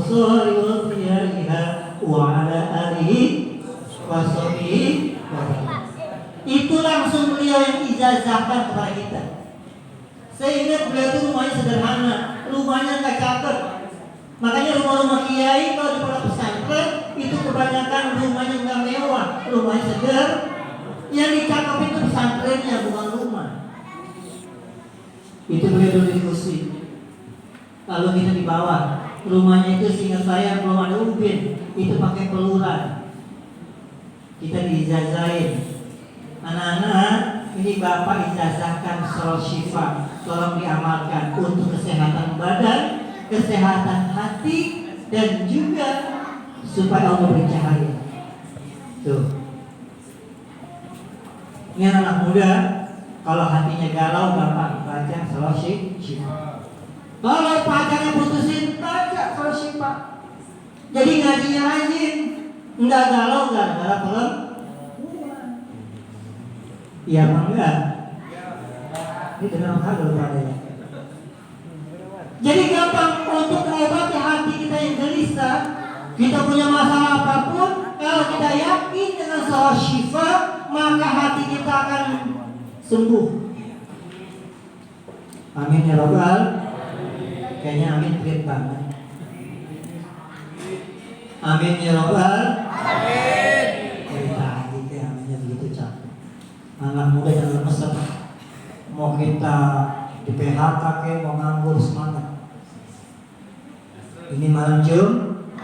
qusuri wa khiyariha wa ala alihi wa sahbihi. Itu langsung beliau yang ijazahkan kepada kita. Saya ingat beliau itu rumahnya sederhana, rumahnya nggak cakep. Makanya rumah-rumah kiai kalau di pondok pesantren itu kebanyakan rumahnya nggak mewah, rumahnya sederhana. Yang dicakap itu pesantrennya, bukan rumah. Itu beliau dulu diskusi. Lalu kita di bawah, rumahnya itu seingat saya belum ada ubin, itu pakai peluran. Kita diijazahin. Anak-anak, ini Bapak ijazahkan sholat syifa, tolong diamalkan untuk kesehatan badan, kesehatan hati, dan juga supaya Allah bercahaya. Tuh. Ini anak muda, kalau hatinya galau, Bapak baca sholat syifa. Kalau pacarnya putusin, baca sholat syifa. Jadi ngajinya rajin, enggak galau gara-gara pelem. Iya apa enggak? Ini benar kalau adanya. Jadi gampang untuk mengobati hati kita yang gelisah. Kita punya masalah apapun, kalau kita yakin dengan sholat syifa, maka hati kita akan sembuh. Amin ya Rabbal. Kayaknya amin berat banget. Amin ya Rabbal. Amin. Kita gitu aminnya begitu capek. Anak muda yang lemes, mau kita di PHK kayak mau nganggur semangat. Ini malam Jumat,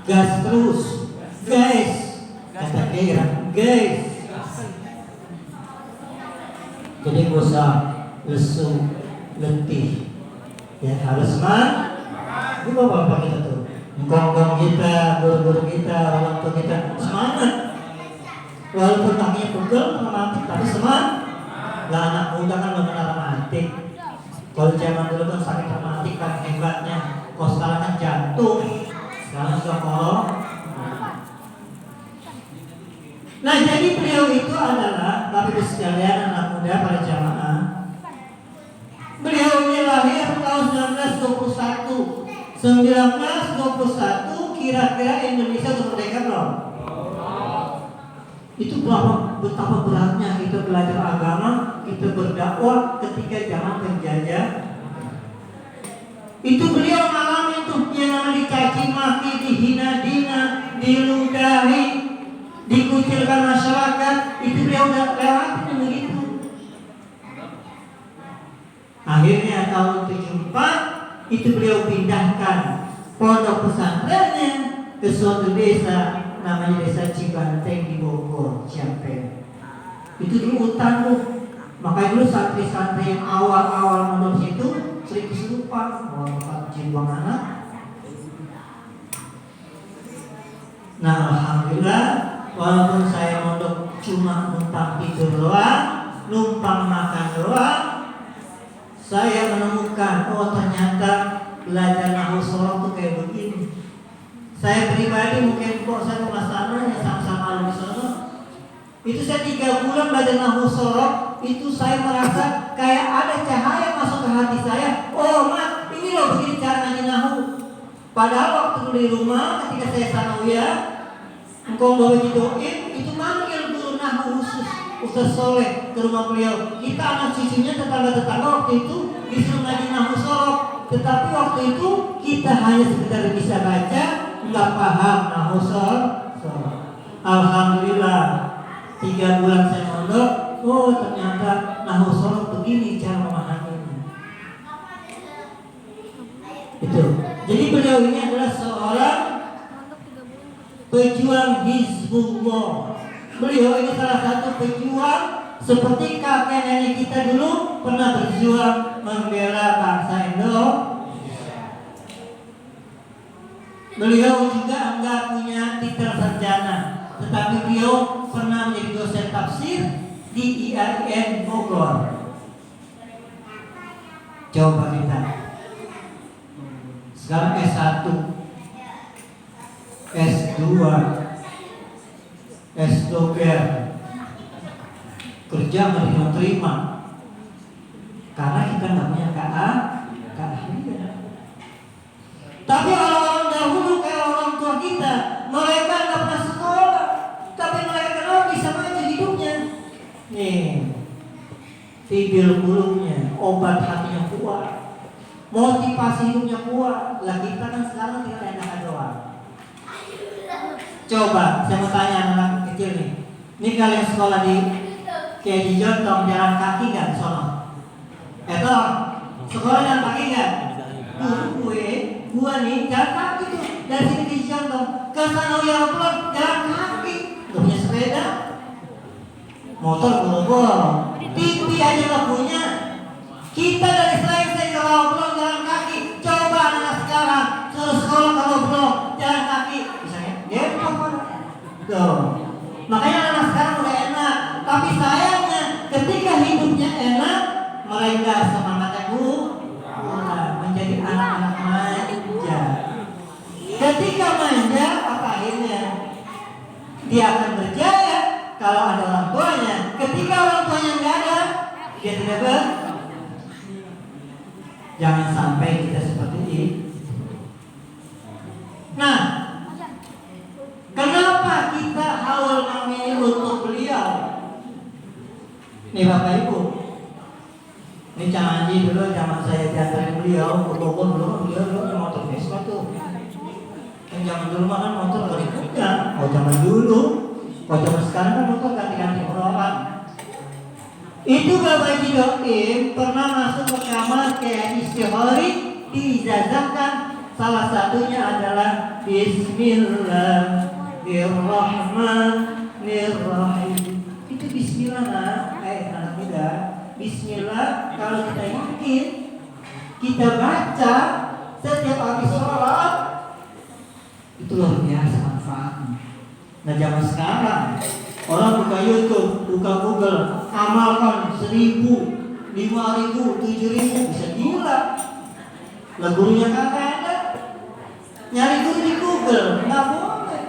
gas terus, guys. Kata kira, guys. Jadi gak usah lesu, letih. Ya harus semangat. Ini bapak kita tuh, gong-gong kita, guru-guru kita, orang tua kita semangat. Walaupun kakinya pegel, romantik, tapi semangat. Lah anak muda kan gak kena romantik. Kalau zaman dulu kan sakit romantik kan hebatnya. Kalau sekarang kan jantung, sekarang sudah kolong. Nah jadi beliau itu adalah Bapak Ibu sekalian, anak muda pada jamaah. Beliau ini lahir tahun 1921. 1921 kira-kira Indonesia sudah merdeka belum? Itu betapa beratnya kita belajar agama, kita berdakwah ketika zaman penjajah. Itu beliau mengalami itu yang namanya dicaci maki, dihina-dina, diludahi, dikucilkan masyarakat. Itu beliau udah lewatin begitu. Akhirnya tahun 74 itu beliau pindahkan pondok pesantrennya ke suatu desa namanya desa Cibanteng di Bogor, Ciampea. Itu di hutan tuh. Makanya dulu santri-santri yang awal-awal mondok situ sering kesurupan, mau jimbang anak. Nah alhamdulillah, walaupun saya mondok cuma numpang tidur doang, numpang makan doang, saya menemukan ternyata belajar nahwu shoroh tuh kayak begini. Saya pribadi mungkin kok saya pemasarannya sama-sama di sana. Itu saya 3 bulan belajar nahwu shoroh, itu saya merasa kayak ada cahaya masuk ke hati saya. Oh mak, ini loh begini cara ngaji nahwu. Padahal waktu di rumah ketika saya sanawiyah, engkau bawa jidoin, itu manggil guru nahwu khusus Ustaz Soleh ke rumah beliau. Kita anak cucunya tetangga-tetangga waktu itu disuruh ngaji nahwu shoroh. Tetapi waktu itu kita hanya sekedar bisa baca, nggak paham nahwu shoroh. Alhamdulillah 3 bulan saya mondok, ternyata nahwu shoroh begini cara memahaminya. Itu. Jadi beliau ini adalah seorang pejuang Hizbullah. Beliau ini salah satu pejuang seperti kakek nenek kita dulu pernah berjuang membela bangsa Indonesia. Beliau juga enggak punya titel sarjana, tetapi beliau pernah menjadi dosen tafsir di IAIN Bogor. Coba kita. Sekarang S1, S2, S-Dokter, kerja nggak diterima karena kita nggak punya keahlian. Tapi orang-orang nih, fibil kulubnya, obat hatinya kuat, motivasi hidupnya kuat. Lah kita kan sekarang tinggal enakan doang. Coba saya mau tanya anak kecil nih, ini kalian sekolah di kayak di Jontong jalan kaki nggak sono? Sekolah jalan kaki nggak? Gua nih jalan kaki tuh dari sini ke Jontong ke sana Pulang jalan kaki, nggak punya sepeda, motor bolong, TV aja nggak punya. Kita dari Slengseng ke Pulang jalan kaki. Coba anak sekarang suruh sekolah ke Pulang jalan kaki, misalnya Depok tuh. Makanya anak sekarang udah enak, tapi sayangnya ketika hidupnya enak, mereka semangatnya menjadi anak-anak manja. Ketika manja, apa akhirnya? Dia akan berjaya kalau ada orang tuanya. Ketika orang tuanya nggak ada, dia tidak Jangan sampai kita seperti ini. Nah, kenapa kita haul memilih untuk beliau? Nih Bapak Ibu, ini Cang Haji dulu zaman saya diantarin beliau ke Bogor beliau motor Vespa tuh. Yang zaman dulu kan motor gak dipunya. Zaman dulu, zaman sekarang kan motor ganti-ganti orang. Itu Bapak Haji Doim pernah masuk ke kamar kayak istihari, diijazahkan. Salah satunya adalah Bismillahirrahmanirrahim. Itu Bismillah anak muda. Bismillah kalau kita yakin, kita baca setiap habis sholat, itu luar biasa manfaatnya. Nah zaman sekarang orang buka YouTube, buka Google, amalkan 1.000, 5.000, 7.000, bisa gila. Lah gurunya kagak ada, nyari guru di Google, nggak boleh.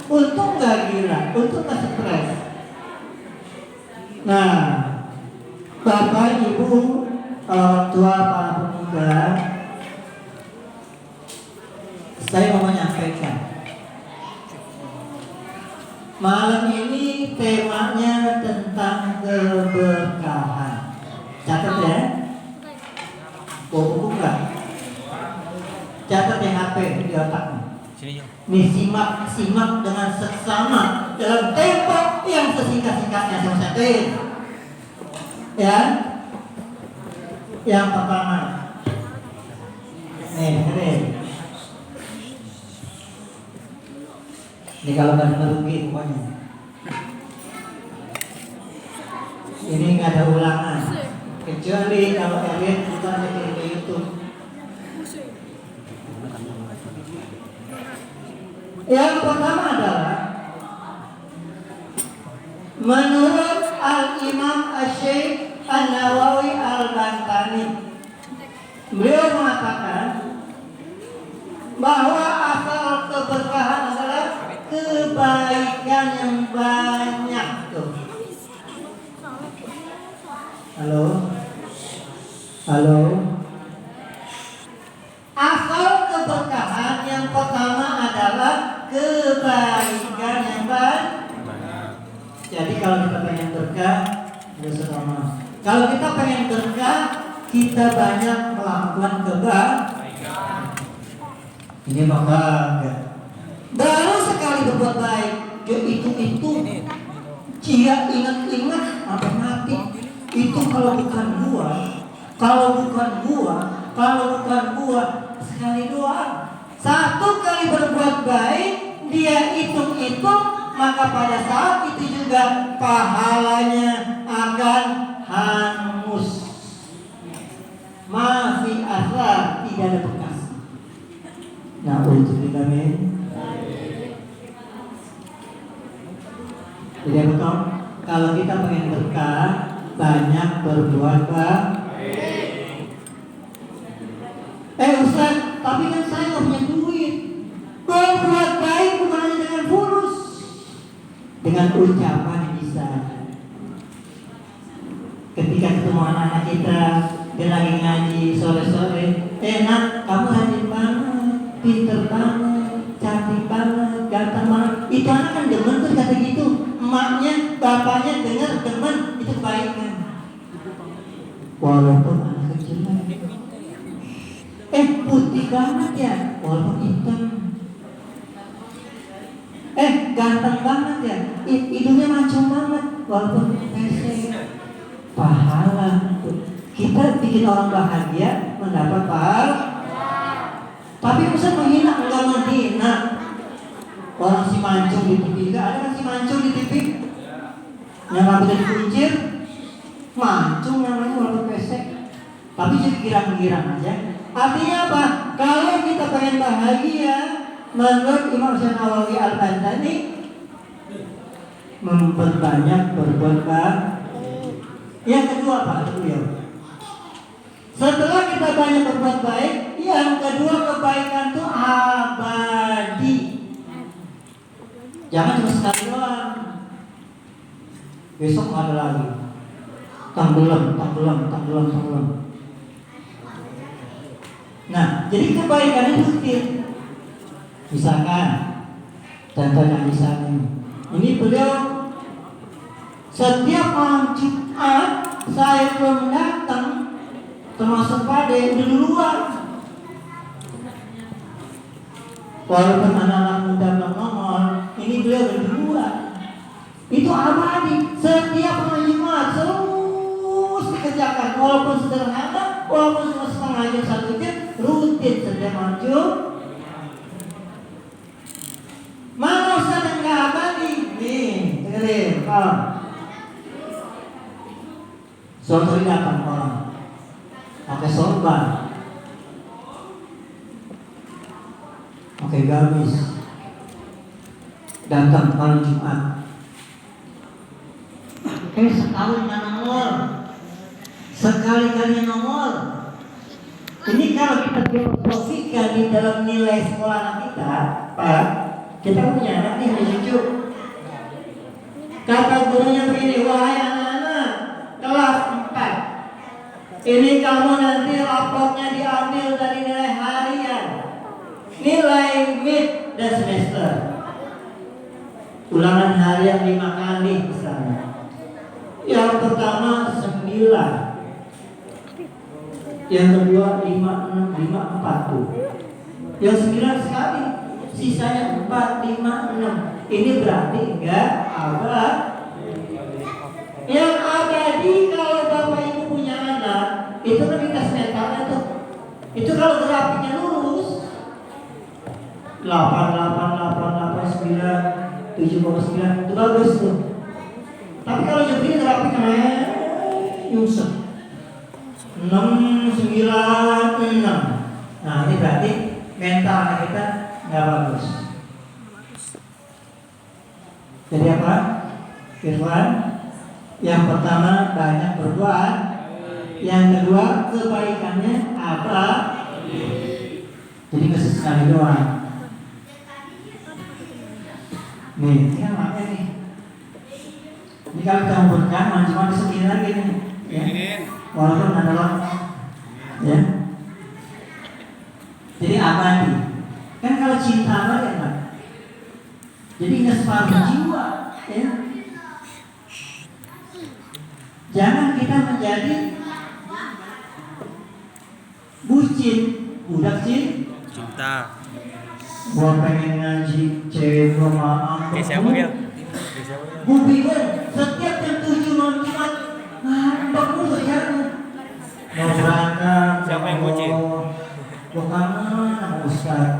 Untung nggak gila, untung nggak stres. Nah, Bapak Ibu, orang tua, para pemuda, saya mau menyampaikan. Malam ini temanya tentang keberkahan. Catat ya. Buku enggak? Catat ya HP di otaknya. Nih simak dengan seksama dalam tempo yang sesingkat-singkatnya saya sampaikan. Ya. Yang pertama. Nih, dengerin. Ini kalau nggak merugi pokoknya. Ini nggak ada ulangan, kecuali kalau kalian kita kirim ke YouTube. Yang pertama adalah menurut Al-Imam Asy-Syaikh An-Nawawi Al-Bantani, beliau mengatakan bahwa asal keberkahan adalah kebaikan yang banyak tuh. Halo. Asal keberkahan yang pertama adalah kebaikan yang banyak. Jadi kalau kita pengen berkah, kalau kita pengen berkah, kita banyak melakukan kebaikan. Ini bangga. Baru sekali berbuat baik, dia itu, dia ingat sampai mati. Itu kalau bukan gua, sekali doang. Satu kali berbuat baik, dia hitung, maka pada saat itu juga pahalanya akan hangus. Masih asal tidak ada bekas. Nah, untuk amin. Jadi betul, kalau kita pengen berkah, banyak berbuat baik. Ustaz, tapi kan saya nggak punya duit. Berbuat baik bukan hanya dengan fulus, dengan ucapan bisa. Ketika ketemu anak-anak kita, dia lagi ngaji sore-sore, nak, kamu rajin banget, pinter banget, cantik banget, ganteng banget. Itu anak kan demen tuh kata gitu. Emaknya bapaknya dengar teman itu kebaikan. Walaupun anak kecil putih banget ya, walaupun hitam. Ganteng banget ya, hidungnya mancung banget, walaupun pesek. Pahala. Kita bikin orang bahagia mendapat pahala. Tapi Ustaz menghina, enggak menghina. Orang si mancung di TV, ada kan si mancung di TV? Yang rambutnya dikuncir, mancung namanya walaupun pesek. Tapi jadi girang-girang aja. Artinya apa? Kalau kita pengen bahagia, menurut Imam Nawawi Al-Bantani, memperbanyak berbuat baik. Yang kedua apa? Setelah kita banyak berbuat baik, yang kedua kebaikan itu abadi. Jangan cuma sekali doang. Besok ada lagi. Tenggelam. Nah, jadi kebaikan itu rutin. Misalkan, contohnya misalnya, ini beliau setiap malam Jumat saya belum datang, termasuk pada udah duluan. Walaupun anak-anak muda nongol, ini beliau udah duluan. Itu abadi. Setiap malam Jumat terus dikerjakan, walaupun sederhana, walaupun cuma setengah jam 1 jam, rutin setiap malam Jumat. Mana Ustaz yang gak abadi? Nih, dengerin, kalau suatu hari datang orang pakai sorban, pakai gamis, datang malam Jumat. Setahun nggak nongol, sekali-kali nongol. Ini kalau kita filosofikan di dalam nilai sekolah anak kita, Pak, kita punya anak nih lucu. Kata gurunya begini, wahai anak-anak kelas 4, ini kamu nanti rapotnya diambil dari nilai harian, nilai mid dan semester. Ulangan harian 5 kali misalnya. Yang pertama 9, yang kedua 5, 6, 5, 4 tuh. Yang 9 sekali, sisanya 4, 5, 6. Ini berarti enggak abad. Yang abadi kalau bapak ibu punya anak, itu kan dikasih mentalnya tuh. Itu kalau grafiknya lurus 8, 8, 8, 8, 9, 7,9 itu bagus tuh. Tapi kalau begini grafiknya nyungsep 6, 9, 6. Nah ini berarti mental kita nggak bagus. Jadi apa? Firman yang pertama banyak berbuat, yang kedua kebaikannya apa? Jadi sesekali doang. Nih, ini makanya nih. Ini kalau kita membutuhkan cuma disegini lagi nih, ya. Walaupun adalah, ya. Jadi abadi. Kan kalau cinta abadi kan? Jadi nggak separuh jiwa, ya. Jangan kita menjadi bucin, budak cinta. Gua pengen ngaji, cewek gua maaf. Siapa ya? Gua bingung, setiap jam 7 malam Jumat ngambek mulu ya. Mau berangkat. Siapa yang bucin? Gua kangen sama Ustaz,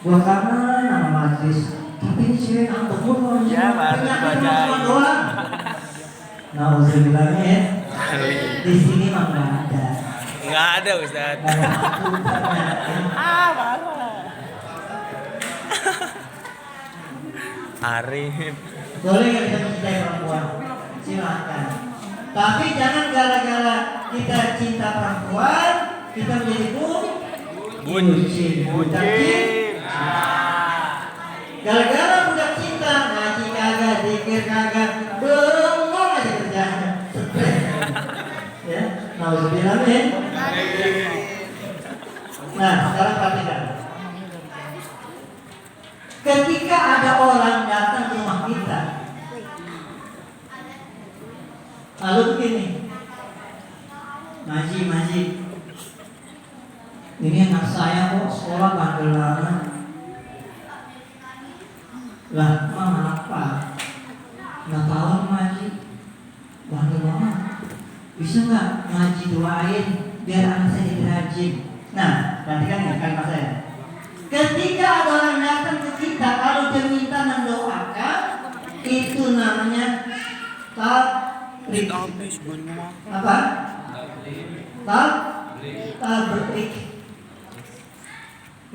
gua kangen sama Majlis. Tapi ini cewek ngambek mulu. Ya, baru doang. Nah, Uzubillah ya. Di sini mah nggak ada. Nggak ada Ustaz. Baru. Arif. Boleh nggak kita mencintai perempuan? Silakan. Tapi jangan gara-gara kita cinta perempuan kita menjadi bucin. Gara-gara budak cinta ngaji kagak, zikir kagak, bengong aja kerjaan. Ya, nauzubillah min. Nah, sekarang perhatikan. Ketika ada orang datang ke rumah kita, Lalu begini, Maji, ini anak saya kok sekolah bandel banget. Lah, mama apa? Nggak tahu nih Maji, bandel banget. Bisa nggak Maji doain biar anak saya jadi rajin? Nah, perhatikan ya kalimat saya. Ketika ada orang datang ke kita, kalau dia minta mendoakan, itu namanya tabrik. Apa? Tabrik.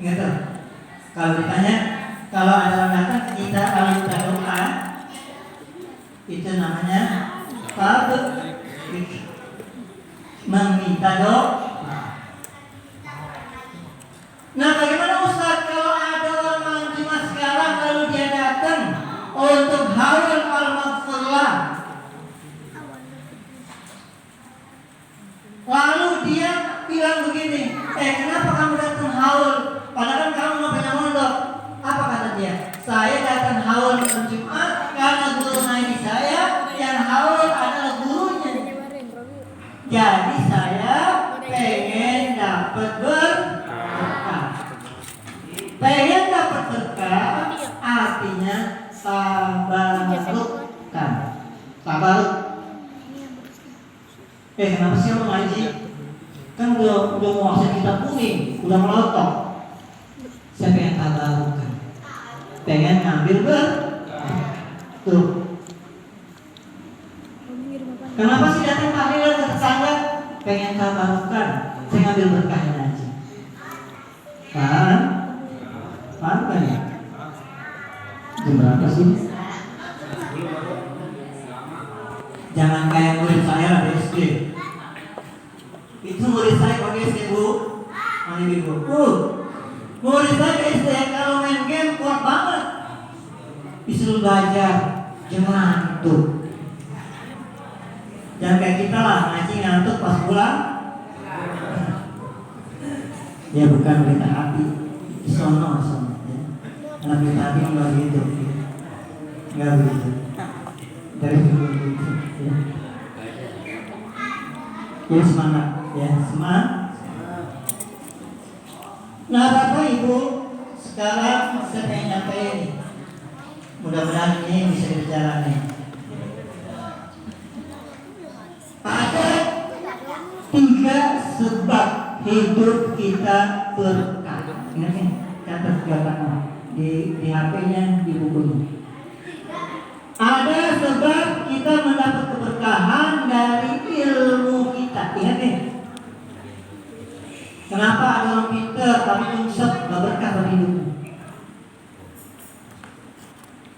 Ingat tuh. Kalau ditanya, kalau ada orang datang ke kita, kalau kita doa, itu namanya tabrik. Meminta doa. Nah, bagaimana Ustaz kalau ada orang cuma sekarang lalu dia datang untuk haul al-maghfirlah, lalu dia bilang begini, kenapa kamu datang haul? Padahal kamu mau punya mondok. Apa kata dia? Saya datang haul malam Jumat karena guru ngaji saya yang haul adalah gurunya. Jadi saya pengen dapat pengen dapat berkah, artinya tabarukkan. Tabaruk. Kenapa sih orang ngaji? Kan udah menguasai kitab kuning, udah melotok. Saya pengen tabarukkan, pengen ngambil tuh. Kenapa sih datang tahlilan ke tetangga? Pengen tabarukkan, saya ngambil berkahnya aja. Paham kan ya? Jam berapa sih? Jangan kayak murid saya di SD. Itu murid saya pakai SD bu, mandi bu. Murid saya di SD kalau main game kuat banget. Disuruh belajar, jangan ngantuk. Jangan kayak kita lah, ngaji ngantuk pas pulang. Ya bukan berita hati, sono. Anak kita hati enggak begitu, enggak begitu. Dari dulu begitu. Ya semangat, ya semangat. Nah Bapak Ibu, sekarang saya pengen nyampein. Mudah-mudahan ini bisa dijalani. Ada 3 sebab hidup kita berkah. Ingat nih, catat kata di HP-nya, di bukunya. Ada sebab kita mendapat keberkahan dari ilmu kita. Ingat nih. Kenapa ada orang pintar tapi nyungsep gak berkah bagi hidupnya?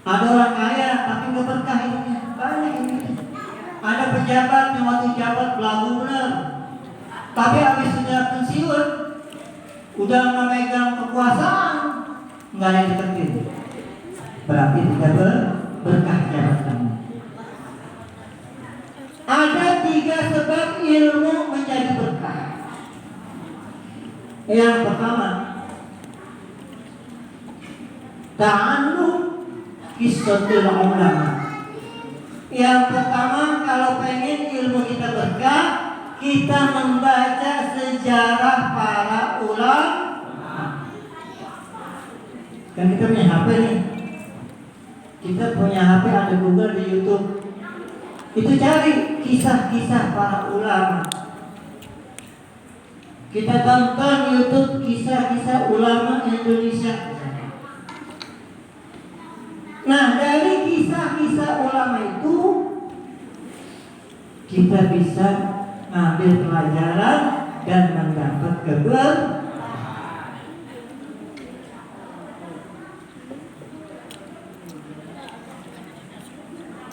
Ada orang kaya tapi gak berkah hidupnya. Banyak ini. Ada pejabat yang waktu jabat belagu benar, tapi habis sudah pensiun, udah nggak megang kekuasaan, nggak ada yang deketin. Berarti tidak berkah jabatannya. Ada 3 sebab ilmu menjadi berkah. Yang pertama, ta'allum qissatul ulama. Yang pertama, kalau pengen ilmu kita berkah, kita membaca sejarah para ulama. Kan kita punya HP nih. Kita punya HP, ada Google, di YouTube. Itu cari kisah-kisah para ulama. Kita tonton YouTube kisah-kisah ulama Indonesia. Nah, dari kisah-kisah ulama itu kita bisa mengambil pelajaran dan mendapat keberkahan.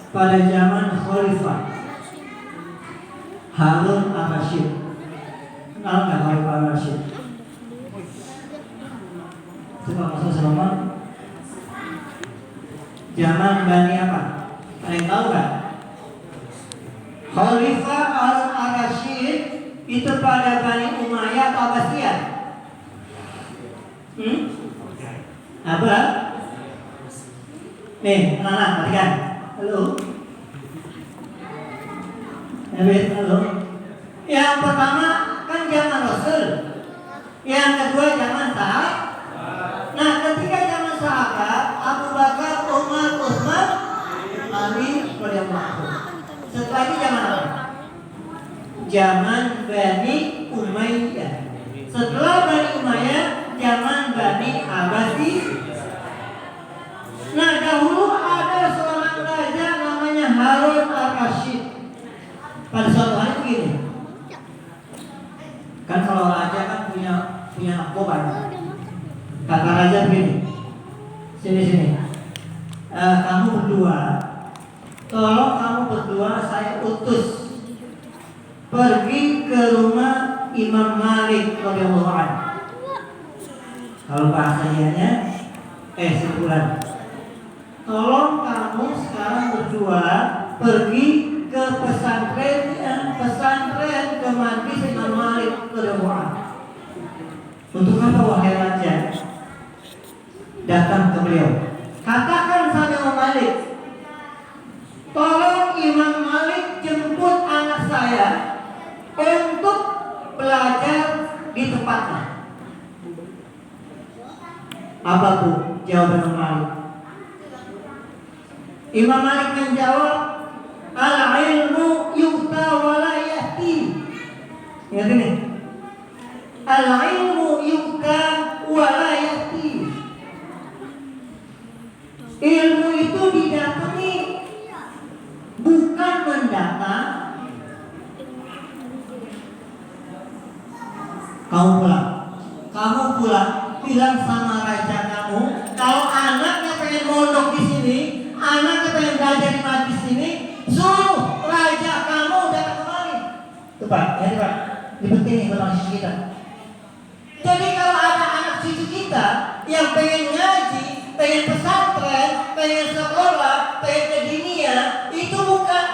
Pada zaman Khalifah Harun al-Rashid, kenal nggak Khalifah al-Rashid? Coba masuk sama zaman Bani apa? Ada yang tahu nggak? Khalifah Harun al-Rashid itu pada Bani Umayyah atau Abbasiyah? Apa? Nih, anak-anak, perhatikan. Halo. Nabi Allah. Yang pertama kan zaman Rasul. Yang kedua zaman sahabat. Nah, ketika zaman sahabat Abu Bakar, Umar, Utsman, Ali radhiyallahu anhu. Setelah itu zaman apa? Zaman Bani Umayyah. Setelah Bani Umayyah, zaman Bani Abbasi. Nah, dahulu ada seorang raja namanya Harun al-Rashid. Pada suatu hari begini. Kan kalau raja kan punya anak kata raja begini. Sini. Kamu berdua, tolong kamu berdua saya utus pergi ke rumah Imam Malik radhiyallahu anhu. Kalau bahasanya sebulan. Tolong kamu sekarang berdua pergi ke pesantren ke majlis Imam Malik radhiyallahu anhu. Untuk apa wahai raja? Datang ke beliau. Katakan sama Imam Malik, tolong Imam Malik jemput anak saya untuk belajar di tempatnya. Apa bu jawaban Imam Malik? Imam Malik menjawab, al-ilmu yu'ta wa la ya'ti. Ingat ini. Al-ilmu yu'ta wa la ya'ti. Ilmu itu didatangi, bukan mendatang. Kamu pulang, bilang sama raja kamu, kalau anaknya pengen mondok di sini, anaknya pengen belajar di majlis ini, suruh raja kamu datang kemari. Tuh Pak, ini penting nih buat anak kita. Jadi kalau ada anak cucu kita yang pengen ngaji, pengen pesantren, pengen sekolah, pengen ke dunia, itu bukan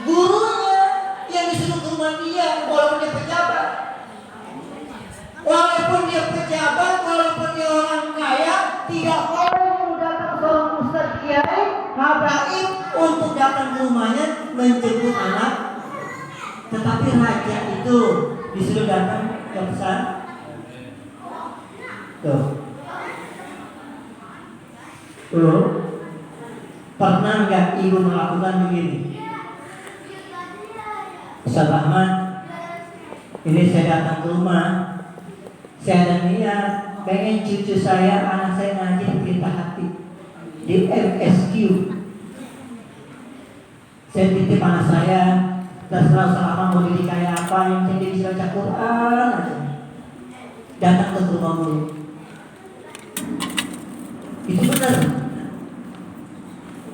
gurunya yang disuruh ke rumah dia, walaupun dia pejabat. Walaupun dia pejabat, walaupun dia orang kaya, tidak boleh datang seorang ustaz kiai, habaib untuk datang ke rumahnya menjemput anak. Tetapi raja itu disuruh datang ke pesan. Tuh. Pernah nggak ibu melakukan begini? Ustaz Rahman, ini saya datang ke rumah. Saya ada niat pengen cucu saya, anak saya ngaji di hati di MSQ. Saya titip anak saya, terserah selama mau jadi kayak apa, yang penting bisa baca Quran aja. Datang ke rumah guru. Itu benar.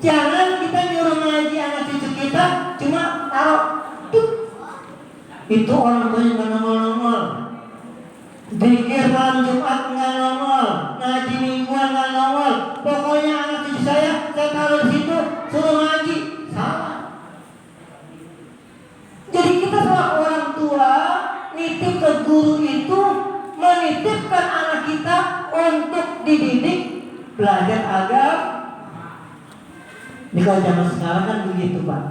Jangan kita nyuruh ngaji anak cucu kita cuma taruh tuh. Itu orang tuanya nggak nongol. Zikir malam Jumat nggak nongol, ngaji mingguan nggak nongol. Pokoknya anak cucu saya taruh di situ, suruh ngaji. Salah. Jadi kita sebagai orang tua nitip ke guru itu menitipkan anak kita untuk dididik belajar agama. Ini kalau zaman sekarang kan begitu Pak.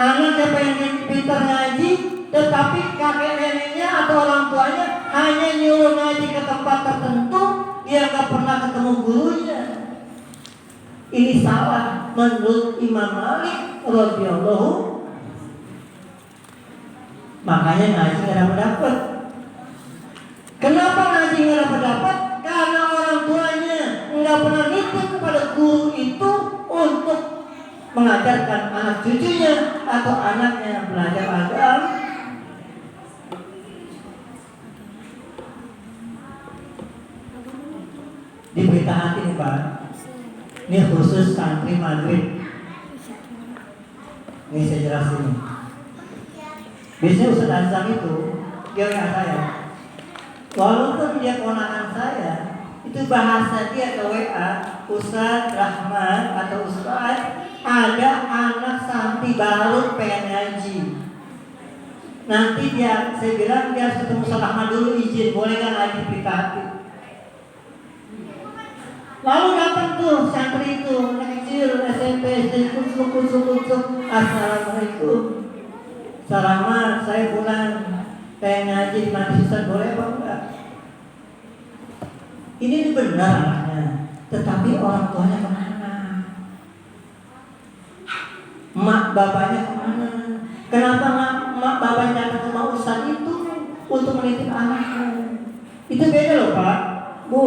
Anak pengen pintar ngaji, tetapi kakek neneknya atau orang tuanya hanya nyuruh ngaji ke tempat tertentu, dia nggak pernah ketemu gurunya. Ini salah menurut Imam Malik radhiyallahu. Makanya ngaji nggak dapat. Kenapa ngaji nggak dapat? Karena orang tuanya nggak pernah nitip kepada guru itu untuk mengajarkan anak cucunya atau anaknya belajar agama. Di berita hati nih Pak, ini khusus santri maghrib. Ini saya jelasin. Biasanya Ustaz Azam itu dia WA saya. Walaupun dia kewenangan saya, itu bahasa dia ke WA, Ustaz Rahman atau Ustaz, ada anak santri baru pengen ngaji. Nanti saya bilang dia harus ketemu Ustaz Rahman dulu, izin boleh nggak ngaji berita hati. Lalu datang tuh santri itu, anak kecil, SMP, SD, kusuk. Assalamualaikum. Salamat, saya pulang. Pengen ngaji di Majelis Ustaz, boleh apa enggak? Ini benar anaknya, tetapi orang tuanya kemana? Mak bapaknya kemana? Kenapa mak bapaknya datang ke rumah Ustaz itu untuk menitip anaknya? Itu beda loh Pak, Bu.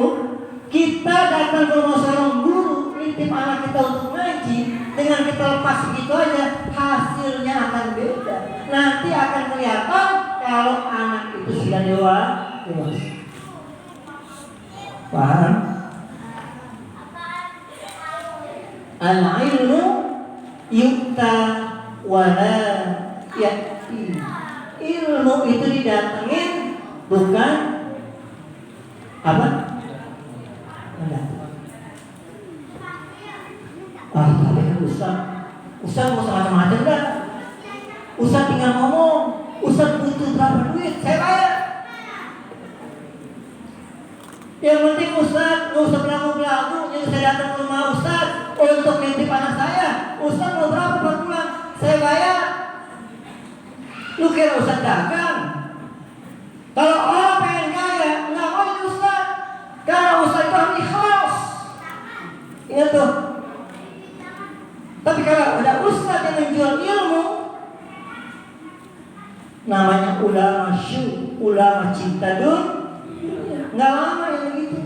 Kita datang ke rumah seorang guru, nitip anak kita untuk ngaji, dengan kita lepas begitu aja, hasilnya akan beda. Nanti akan kelihatan kalau anak itu sudah dewasa. Paham? Al-ilmu yukta wala ya'ti. Ilmu itu didatengin, bukan apa? Tapi kan Ustaz mau macam-macam dah. Ustaz tinggal ngomong, Ustaz butuh berapa duit, saya bayar. Yang penting Ustaz nggak usah belagu-belagu, yang saya datang ke rumah Ustaz untuk nitip anak saya. Ustaz mau berapa per bulan, saya bayar. Lu kira Ustaz dagang? Kalau orang pengen kaya, nggak mau jadi Ustaz, karena Ustaz itu harus ikhlas. Ingat tuh. Tapi kalau ada Ustaz yang menjual ilmu, namanya ulama ulama cinta dunia. Nggak lama yang begitu.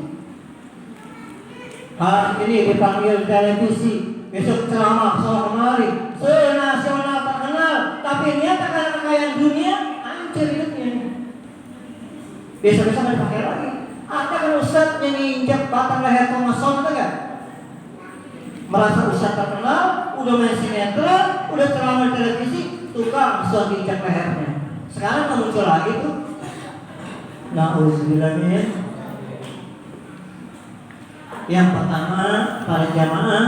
Hari ini dipanggil televisi, besok ceramah soal kemari, senasional terkenal, tapi niat karena kekayaan dunia, hancur hidupnya. Besok-besok nggak dipakai lagi. Ada kan Ustaz yang injak batang leher Thomas Son, kan? Merasa Ustaz terkenal, udah main sinetron, udah ceramah di televisi, tukang Son diinjak lehernya. Sekarang nggak muncul lagi tuh. Na'udzubillah min. Yang pertama, para jamaah,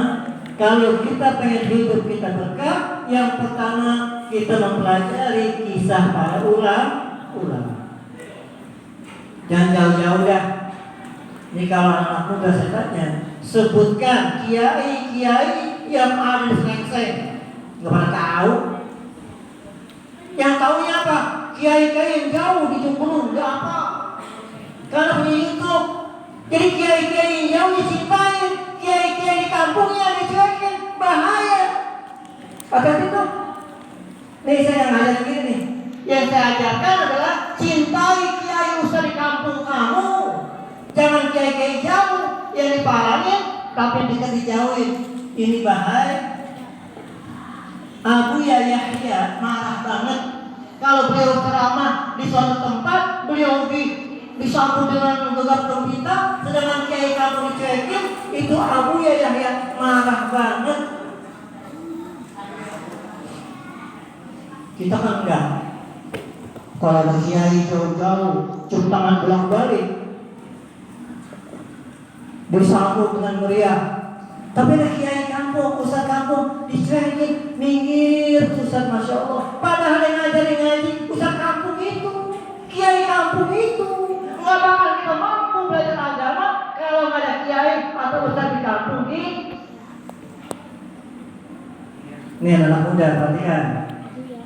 kalau kita pengen hidup kita berkah, yang pertama kita mempelajari kisah para ulama. Jangan jauh-jauh dah. Ini kalau anak muda saya tanya, sebutkan kiai-kiai yang ada di Serengseng. Nggak pernah tahu. Yang tahunya apa? Kiai-kiai yang jauh di Jum'un, nggak apa. Karena punya YouTube. Jadi kiai-kiai yang jauh dicintain, kiai-kiai di kampungnya dicuekin, bahaya. Hati-hati tuh. Nih saya yang ngajar begini nih. Yang saya ajarkan adalah cintai kiai ustaz di kampung kamu. Jangan kiai-kiai jauh yang diparanin, tapi dekat dijauhin. Ini bahaya. Abu Yahya marah banget kalau beliau ceramah di suatu tempat, beliau disambut dengan gegap gempita, sedangkan kiai kamu dicuekin. Itu Abu Yahya marah banget. Kita kan enggak. Kalau ada kiai jauh-jauh, cium tangan bolak-balik, disambut dengan meriah. Tapi ada kiai kampung, ustaz kampung dicuekin, minggir ustaz, masya Allah. Padahal yang ngaji ustaz kampung itu, kiai kampung itu. Nggak bakal kita mampu belajar agama kalau nggak ada kiai atau ustaz di kampung ini. Ini anak muda, perhatikan.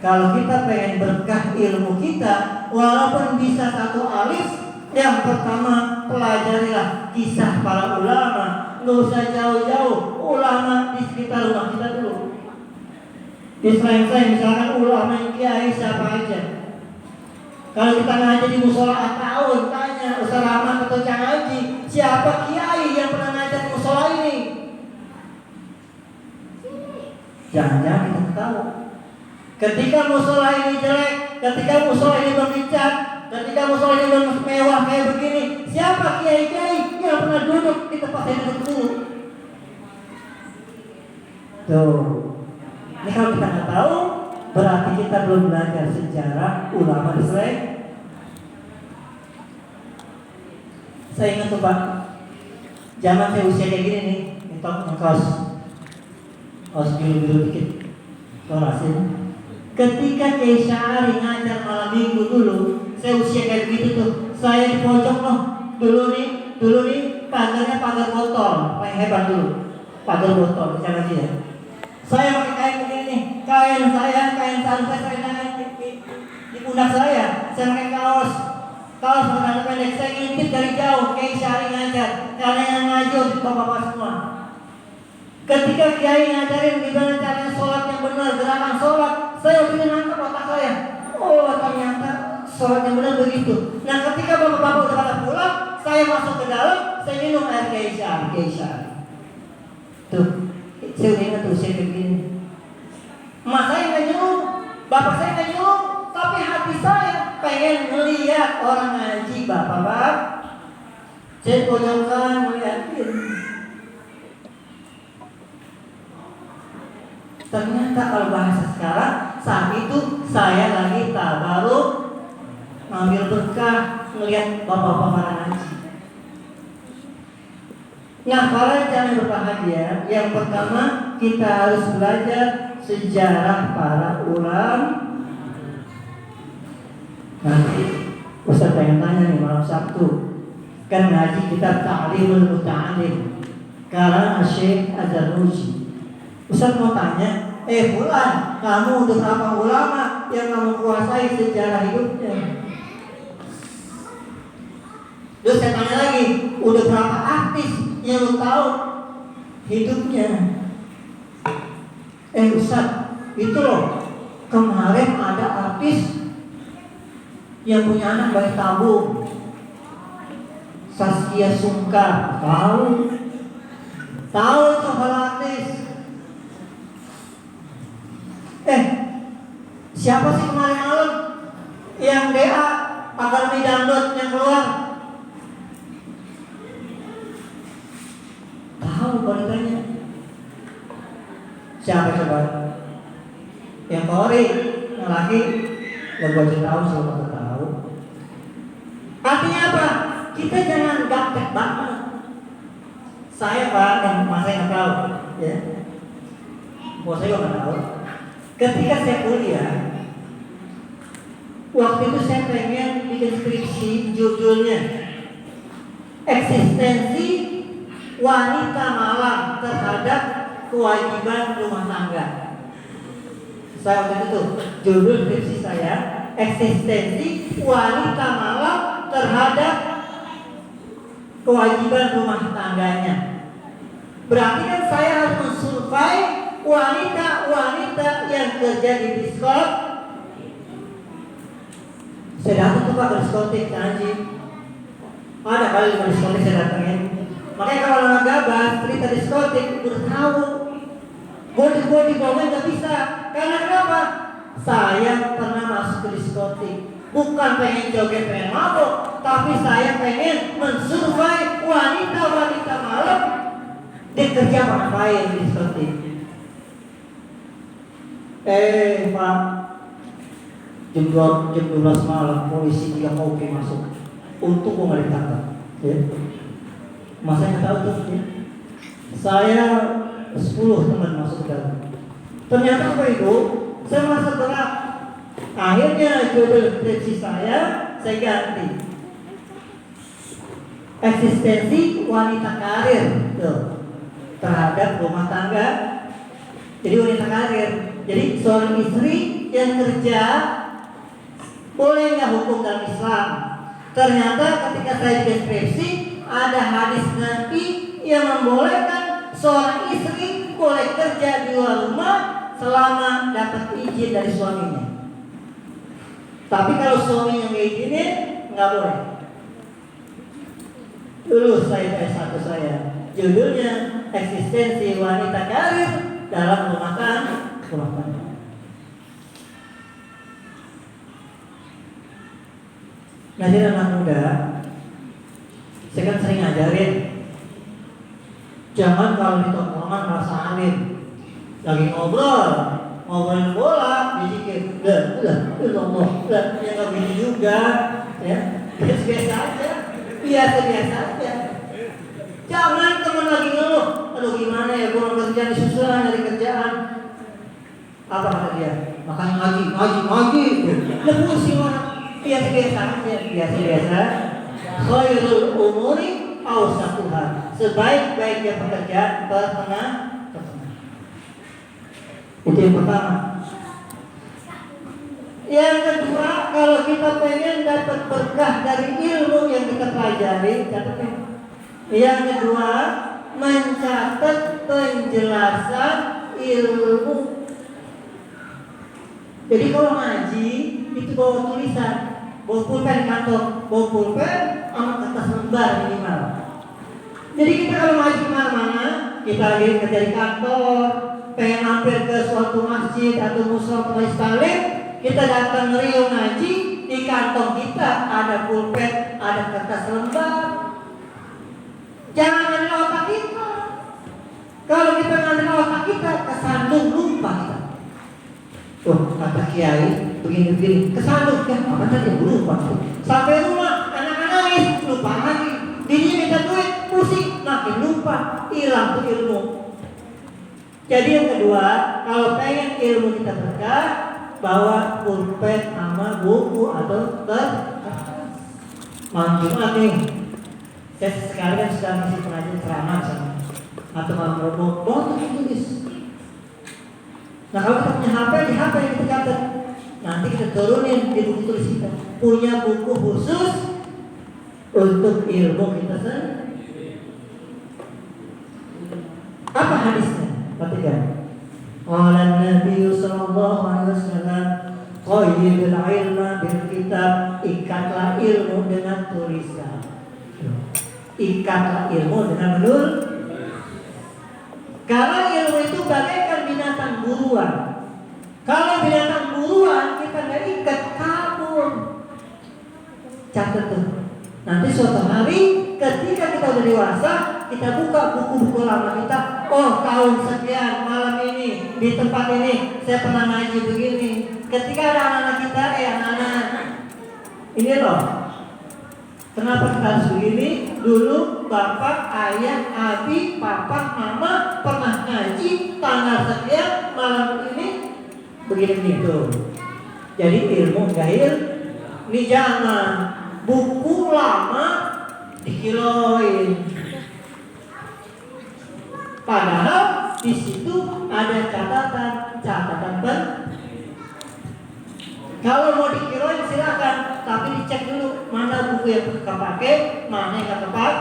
Kalau kita pengen berkah ilmu kita, walaupun bisa satu alif, yang pertama pelajarilah kisah para ulama. Nggak usah jauh-jauh, ulama di sekitar rumah kita dulu. Di Serengseng misalkan ulama kiai siapa aja. Kalau kita ngaji di musola tahun, tanya Ustaz Rahman atau Cang Haji, siapa kiai yang pernah ngajar di musola ini? Jangan-jangan kita tahu. Ketika musola ini jelek, ketika musola ini berbicara, ketika musola ini mewah kayak begini, siapa kiai-kiai yang pernah duduk di tempat yang duduk dulu? Tuh, ini kalau kita nggak tahu, berarti kita belum belajar sejarah ulama di Sreng. Saya ingat tuh Pak, zaman saya usia kayak gini nih, ngetok kaos biru dikit, kolasin. Ketika Kiai Syahari ngajar malam minggu dulu, saya usia kayak begitu tuh, saya di pojok loh, dulu nih pagarnya pagar botol, paling hebat dulu. Pagar botol, bisa ngaji ya. Saya pakai kain begini nih, kain sarung saya di pundak saya pakai kaos berkata pendek, saya ngintip dari jauh, kayak Syari ngajar, karena yang ngajar bapak-bapak semua. Ketika kiai ngajarin gimana caranya sholat yang benar, gerakan sholat, saya udah nangkep otak saya. Oh, ternyata sholat yang benar begitu. Nah, ketika bapak-bapak udah pada pulang, saya masuk ke dalam, saya minum air kiai Syari. Tuh, saya udah ingat tuh, saya begini. Emak saya nggak nyuruh, bapak saya nggak nyuruh, tapi hati saya pengen melihat orang ngaji, bapak-bapak. Saya pojokan melihatin. Ternyata kalau bahasa sekarang, saat itu saya lagi tabaruk, ngambil berkah, melihat bapak-bapak ngaji. Nah, para jangan berbahagia. Yang pertama, kita harus belajar sejarah para ulama. Nanti Ustaz pengen tanya nih malam Sabtu, kan ngaji kitab Ta'limul Muta'allim karang Syekh Az-Zarnuji. Ustaz mau tanya, Fulan, kamu udah berapa ulama yang kamu kuasai sejarah hidupnya? Terus saya tanya lagi, udah berapa artis yang lu tahu hidupnya? Ustaz, itu loh, kemarin ada artis yang punya anak bayi tabung, Saskia Sungkar, tahu itu hal artis. Siapa sih kemarin malam yang DA agar download yang keluar? Tahu kalau ditanya. Siapa coba? Yang Kori, yang laki, yang gue tahu semua tahu. Artinya apa? Kita jangan gaptek banget. Saya Pak, yang masa nggak tahu, ya. Bos saya nggak tahu. Ketika saya kuliah, waktu itu saya pengen bikin skripsi, judulnya Eksistensi Wanita Malam Terhadap Kewajiban Rumah Tangga. Saya waktu itu judul skripsi saya Eksistensi Wanita Malam Terhadap Kewajiban Rumah Tangganya. Berarti kan saya harus mensurvei wanita-wanita yang kerja di diskot. Saya datang tuh Pak ke diskotik ngaji. Ada kali di diskotik saya datangin. Makanya kalau anak gabah cerita diskotik udah tahu. Body bawah nggak bisa. Karena kenapa? Saya pernah masuk ke diskotik. Bukan pengen joget, pengen mabuk, tapi saya pengen mensurvei wanita-wanita malam dikerja ngapain di diskotik. Pak, jam 12 malam polisi 3 mobil masuk. Untung gua nggak ditangkap. Ya. Masa yang tahu tuh, ya. Saya 10 teman masuk ke dalam. Ternyata apa itu? Saya merasa berat. Akhirnya judul skripsi saya ganti. Eksistensi wanita karir tuh, terhadap rumah tangga. Jadi wanita karir. Jadi seorang istri yang kerja boleh nggak hukum dalam Islam? Ternyata ketika saya deskripsi ada hadis Nabi yang membolehkan seorang istri boleh kerja di luar rumah selama dapat izin dari suaminya. Tapi kalau suaminya nggak izinin, nggak boleh. Dulu saya S1 saya, judulnya Eksistensi Wanita Karir dalam Rumah Tangga. Nah, jadi anak muda, saya kan sering ngajarin, jangan kalau di tongkrongan merasa alim, lagi ngobrolin bola, dikit, Allah, ya nggak begini juga, ya, biasa aja. Jangan teman lagi ngeluh, aduh gimana ya, gue kerjaan susah, nyari kerjaan. Apa kata dia? Makanya ngaji. Lah pusing orang. Biasa aja. Khairul umuri awsatuha. Sebaik-baiknya pekerjaan pertengahan. Itu yang pertama. Yang kedua, kalau kita pengen dapat berkah dari ilmu yang kita pelajari, catatnya. Yang kedua, mencatat penjelasan ilmu. Jadi kalau ngaji itu bawa tulisan, bawa pulpen di kantor, bawa pulpen sama kertas lembar minimal. Jadi kita kalau ngaji kemana-mana, kita lagi kerja di kantor, pengen hampir ke suatu masjid atau mushola atau istiqlal, kita datang ngeriung ngaji, di kantong kita ada pulpen, ada kertas lembar. Jangan ada otak kita. Kalau kita ngambil otak kita, kesandung lupa kita. Oh, kata kiai begini-begini, kesandung ya, apa tadi lupa. Sampai rumah, anak-anak nangis, lupa lagi. Dini minta duit, pusing, makin lupa, hilang tuh ilmu. Jadi yang kedua, kalau pengen ilmu kita berkah, bawa pulpen sama buku atau kertas. Malam Jumat nih, saya sekali kan sudah ngisi pengajian ceramah sama atau malam Rabu, bawa tulis. Nah kalau kita punya HP, di HP yang kita catat, nanti kita turunin di buku tulis kita. Punya buku khusus untuk ilmu kita sendiri. Apa hadisnya? Perhatikan. Qala Nabi sallallahu alaihi wasallam, qayyidul ilma bil kitab, ikatlah ilmu dengan tulisan. Ikatlah ilmu dengan menulis. Karena ilmu itu bagaikan binatang buruan. Kalau binatang buruan kita nggak ikat, kabur. Catat tuh. Nanti suatu hari ketika kita udah dewasa, kita buka buku-buku lama kita. Oh, tahun sekian malam ini di tempat ini saya pernah ngaji begini. Ketika ada anak-anak kita, anak-anak ini loh. Kenapa kita harus begini? Dulu bapak, ayah, abi, papa, mama pernah ngaji tanggal sekian malam ini begini gitu. Jadi ilmu jahil ini jangan buku lama dikiloin. Padahal di situ ada catatan penting. Kalau mau dikiloin silakan, tapi dicek dulu mana buku yang kita pakai, mana yang nggak tepat.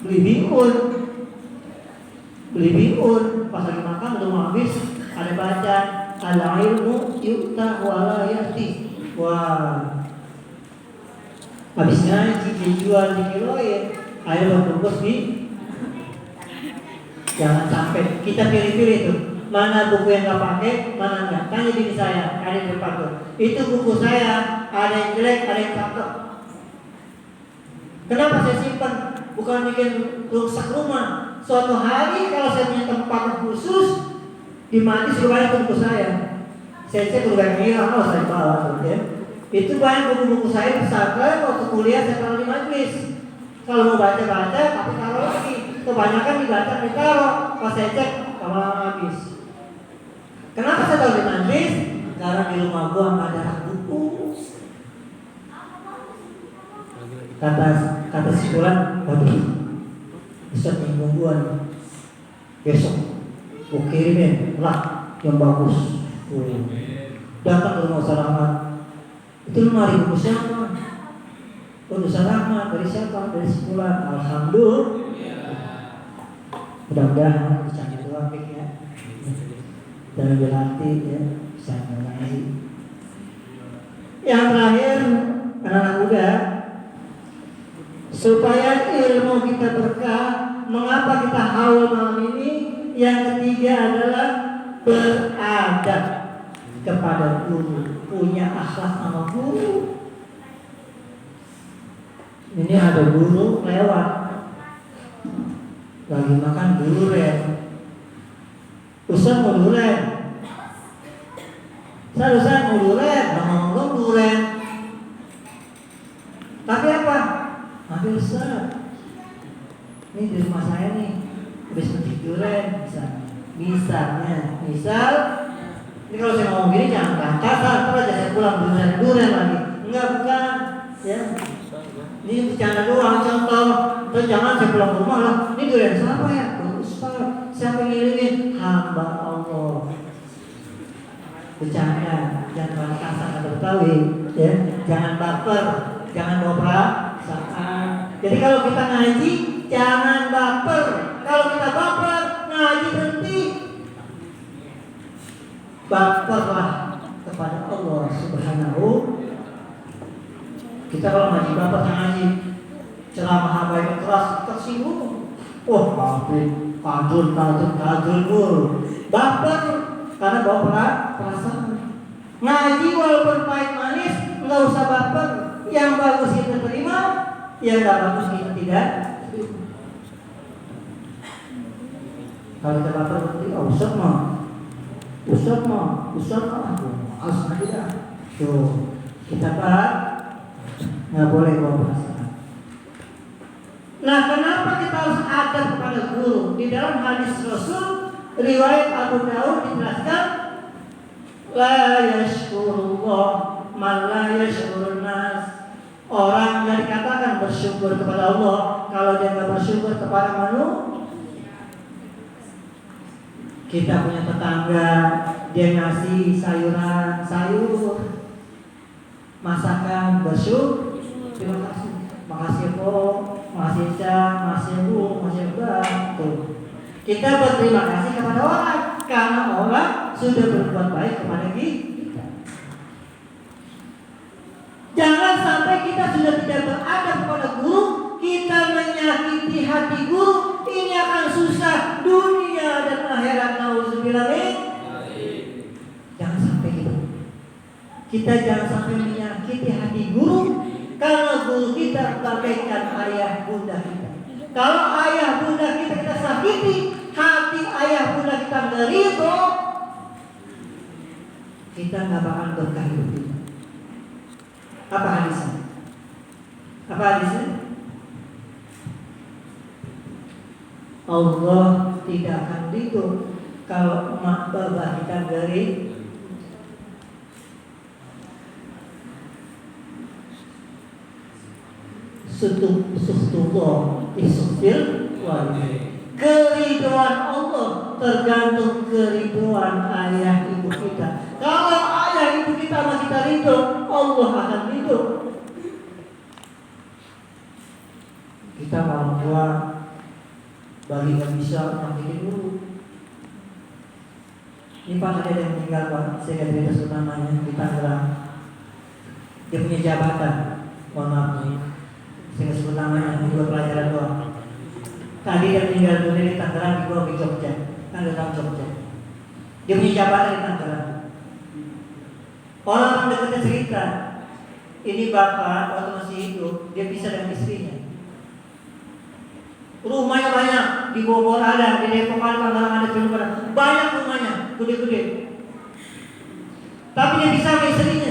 Beli bihun, pas lagi makan belum habis, ada baca al-ilmu yu'ta wa la ya'ti. Wah, habis ngaji dijual dikiloin, ayo bungkus jangan sampai kita pilih-pilih tuh. Mana buku yang gak pakai, mana enggak. Tanya diri saya, ada yang depan tuh. Itu buku saya, ada yang jelek, ada yang cakep. Kenapa saya simpan? Bukan bikin rusak rumah. Suatu hari kalau saya punya tempat khusus, di mana suruh banyak buku saya. Saya cek udah yang hilang, oh saya bawa ya. Itu banyak buku-buku saya pesantren waktu kuliah saya taruh di majlis. Kalau mau baca-baca, tapi taruh lagi. Kebanyakan dibaca ditaruh. Pas saya cek, kalau habis. Kenapa saya taruh di majlis? Karena di rumah gua nggak ada buku. Kata si Bulan, waduh, bisa mingguan. Besok gua kirimin lah yang bagus. Datang ke rumah Salamat. Itu lemari buku siapa? Untuk Salamat dari siapa? Dari si Bulan. Alhamdulillah. Mudah-mudahan bisa dijual ya. Dan berarti ya bisa mengaji. Yang terakhir, anak-anak muda, supaya ilmu kita berkah, mengapa kita haul malam ini? Yang ketiga adalah beradab kepada guru, punya akhlak sama guru. Ini ada guru lewat, lagi makan durian. Ustaz mau durian. Ustaz mau durian, ngomong durian. Tapi apa? Ambil Ustaz. Ini di rumah saya nih, habis mencik durian. Misalnya, ini kalau saya ngomong gini jangan kasar, terus aja saya pulang durian lagi. Enggak, bukan. Ya. Ini bercanda doang, contoh. Terus jangan saya pulang ke rumah lah. Ini durian siapa ya? Ustaz, siapa yang ngirimin? Hamba Allah. Bercanda, jangan terlalu kasar atau Betawi, ya. Jangan baper, jangan bawa perasaan. Jadi kalau kita ngaji, jangan baper. Kalau kita baper, ngaji berhenti. Baperlah kepada Allah Subhanahu. Kita kalau ngaji baper ngaji ceramah habaib keras tersinggung. Wah, kafir, kajul, baper karena bawa perasaan. Ngaji walaupun pahit manis, nggak usah baper. Yang bagus kita terima, yang nggak bagus kita tidak. Kalau kita baper berarti Ustaz mah, harus tidak. Tuh, kita bahas nggak boleh bawa perasaan. Nah, kenapa kita harus adab kepada guru? Di dalam hadis Rasul riwayat Abu Daud dijelaskan, la yashkurullah man la yashkurun nas. Orang yang dikatakan bersyukur kepada Allah kalau dia nggak bersyukur kepada manusia. Kita punya tetangga, dia ngasih sayur, masakan, bersyukur, terima kasih, makasih Po, makasih Ca, makasih Bu, makasih Mbak. Tuh. Kita berterima kasih kepada orang karena orang sudah berbuat baik kepada kita. Jangan sampai kita sudah tidak beradab kepada guru, kita menyakiti hati guru. Ini akan susah dunia dan akhirat. Nauzubillah. Jangan sampai gitu. Kita jangan sampai menyakiti hati guru, karena guru kita bagaikan ayah bunda kita. Kalau ayah bunda kita sakiti, hati ayah bunda kita nggak ridho, kita nggak bakal berkah hidup kita. Apa hadisnya? Allah tidak akan ridho kalau emak bapak kita gari. Sutullah isfil wali. Keriduan Allah tergantung keriduan ayah ibu kita. Kalau ayah ibu kita masih kita ridho, Allah akan ridho. Kita orang tua bagi nggak bisa nyakitin dulu. Ini Pak ada yang meninggal Pak, saya nggak bisa sebut namanya di Tangerang. Dia punya jabatan, mohon maaf nih, saya nggak sebut namanya, ini dua pelajaran doang. Tadi dia meninggal dunia di Tangerang, dibawa ke Jogja, Tangerang Jogja. Dia punya jabatan di Tangerang. Orang dekatnya cerita, ini bapak waktu masih hidup, dia bisa dengan istrinya. Rumahnya banyak, di Bogor ada, di Depok ada, Tangerang ada, banyak rumahnya, gede-gede. Tapi dia bisa sama istrinya.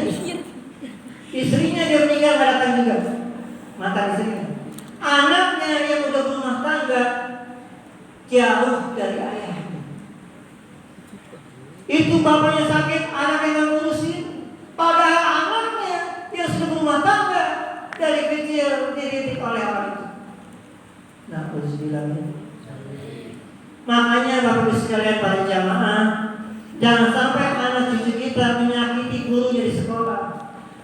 Istrinya dia meninggal nggak datang juga, mantan istrinya. Anaknya yang udah berumah tangga jauh dari ayahnya. Itu bapaknya sakit, anaknya nggak ngurusin. Padahal anaknya yang sudah berumah tangga dari kecil dididik oleh orang itu. Nah, harus bilangnya. Makanya Bapak Ibu sekalian para jamaah, jangan sampai anak cucu kita menyakiti gurunya di sekolah,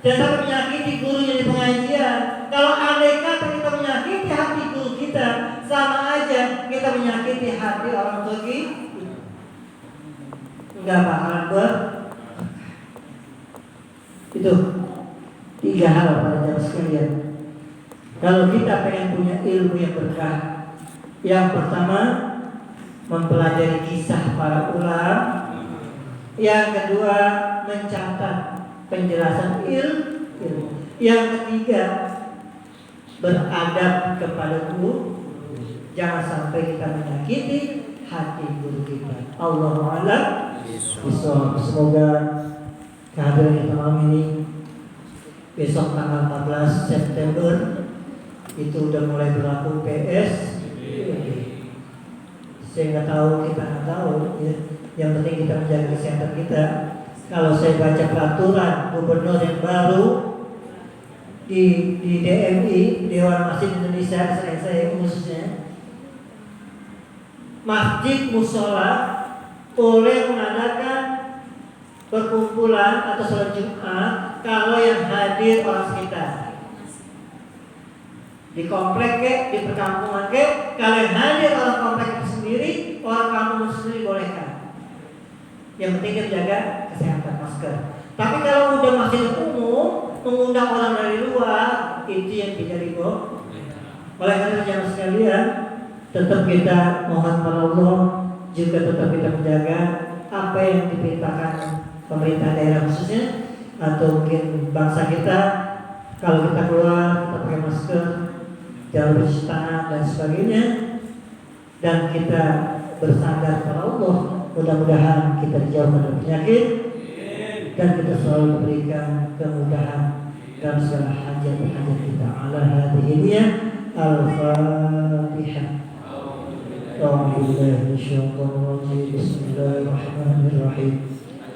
jangan sampai menyakiti gurunya di pengajian. Kalau andai kata kita menyakiti hati guru kita, sama aja kita menyakiti hati orang tua kita. Enggak bakalan itu 3 hal para jamaah sekalian. Kalau kita pengen punya ilmu yang berkah, yang pertama mempelajari kisah para ulama, yang kedua mencatat penjelasan ilmu, yang ketiga beradab kepada guru. Jangan sampai kita menyakiti hati guru kita. Allahu a'lam bishawab. Semoga kehadiran kita malam ini, besok tanggal 14 September itu udah mulai berlaku PS. Saya nggak tahu, kita nggak tahu ya. Yang penting kita menjaga kesehatan kita. Kalau saya baca peraturan gubernur yang baru, di DMI, Dewan Masjid Indonesia, saya khususnya, masjid musola boleh mengadakan perkumpulan atau sholat Jumat kalau yang hadir orang sekitar. Di komplek ke, di perkampungan ke, kalau yang hadir orang komplek itu sendiri, orang kampung sendiri bolehkan. Yang penting kita jaga kesehatan, masker. Tapi kalau udah masjid umum, mengundang orang dari luar, itu yang tidak digo. Oleh karena jamaah sekalian, tetap kita mohon kepada Allah, juga tetap kita menjaga apa yang diperintahkan pemerintah daerah khususnya atau mungkin bangsa kita. Kalau kita keluar, kita pakai masker, jangan bercuci tangan dan sebagainya, dan kita bersandar kepada Allah. Mudah-mudahan kita dijauhkan dari penyakit dan kita selalu diberikan kemudahan dalam segala hajat-hajat kita. Ala hadhihi al-Fatihah. A'udzubillahi minasyaitonir rajim. Bismillahirrahmanirrahim.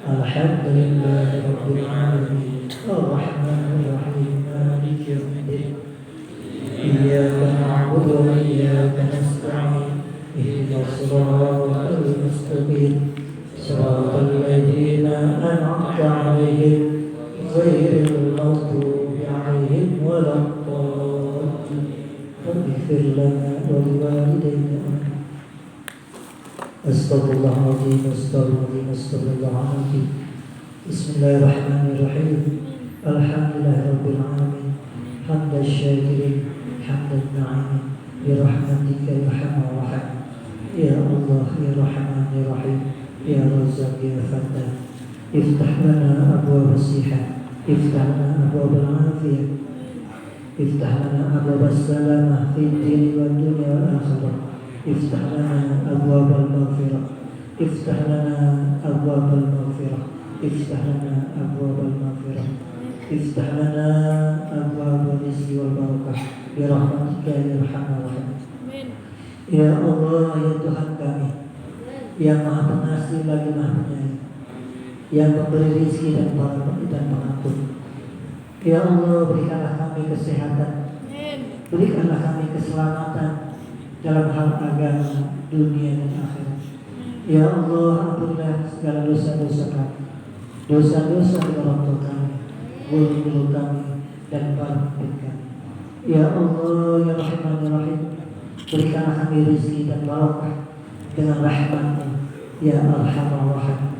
Alhamdulillahi rabbil alamin. Arrahmanir rahim. Maliki yaumiddin. Iyyaka na'budu wa iyyaka nasta'in. Ihdinas siratal mustaqim. Siratal ladzina an'amta 'alaihim ghairil maghdubi 'alaihim waladdallin. Ighfir lana wa liwalidayna. Astaghfirullahaladzim, astaghfirullahaladzim, astaghfirullahaladzim. Bismillahirrahmanirrahim. Alhamdulillahirabbil alamin. Hamdan syakirin, hamdan na'imin. Bi rahmatika ya arhamar rahim. Ya Allah ya Rahman ya Rahim. Ya Razzaq ya Fattah. Iftah lana abwaab as-sihat. Iftah lana abwaab al-afiyah. Iftah lana abwaab as-salamah fid din wad dunya wal akhirah. Iftah lana abwaab al-maghfirah. Iftah lana abwaab al-maghfirah. Iftah lana abwaab al-maghfirah. Iftah lana abwaab rizqi wal barakah. Bi rahmatika ya arhamar rahim. Ya Allah ya Tuhan kami, yang Maha Pengasih lagi Maha Penyayang, yang memberi rezeki dan pengampun. Ya Allah, berikanlah kami kesehatan, berikanlah kami keselamatan dalam hal agama, dunia dan akhirat. Ya Allah, ampunilah segala dosa-dosa kami, dosa-dosa di orang tua kami, guru-guru kami, dan para pemimpin kami. Ya Allah, ya Rahman ya Rahim, berikanlah kami rezeki dan barakah dengan rahmat-Mu, ya Arhamar Rahim.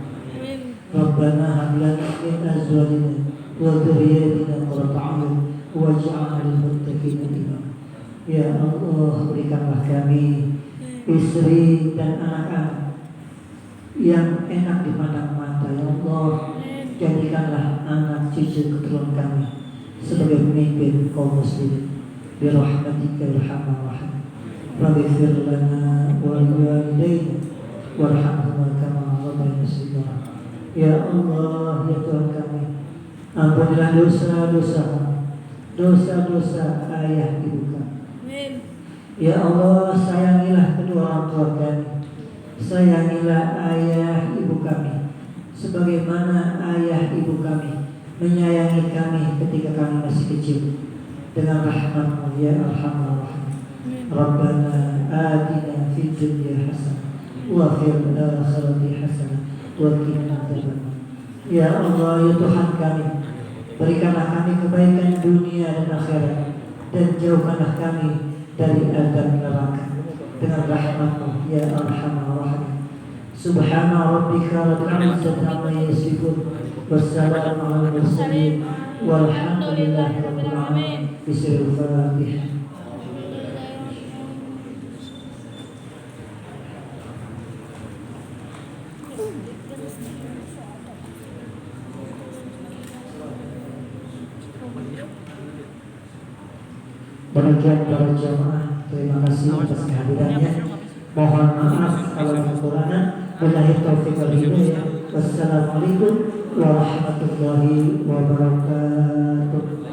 Rabbana hab lana min azwajina wa dhurriyyatina qurrata a'yun waj'alna lil muttaqina imama. Ya Allah, berikanlah kami istri dan anak-anak yang enak dipandang mata. Ya Allah, jadikanlah anak cucu keturunan kami sebagai pemimpin kaum muslimin. Bi rahmatika ya Arhamar Rahim. Rabb'ighfir lana wa liwalidayna warhamhuma kama rabbayana shighara. Ya Allah, ya Tuhan kami, ampunilah dosa-dosa kami, dosa-dosa ayah ibu kami. Ya Allah, sayangilah kedua orang tua kami, sayangilah ayah ibu kami, sebagaimana ayah ibu kami menyayangi kami ketika kami masih kecil. Dengan rahmat-Mu ya Arhamar Rahim. Rabbana atina fid dunya hasanah wa fil akhirati hasanah wa qina adzabannar. Ya Allah, ya Tuhan kami, berikanlah kami kebaikan dunia dan akhirat, dan jauhkanlah kami dari azab neraka dengan rahmat-Mu ya Arhamar Rahim. Subhana rabbika rabbil izzati amma yasifun, wassalamu alal mursalin, walhamdulillahi rabbil alamin. Bismillahirrahmanirrahim. Fatihah. Demikian para jamaah, terima kasih atas kehadirannya. Mohon maaf kalau kekurangan. Billahi taufiq wal hidayah. Wassalamualaikum warahmatullahi wabarakatuh.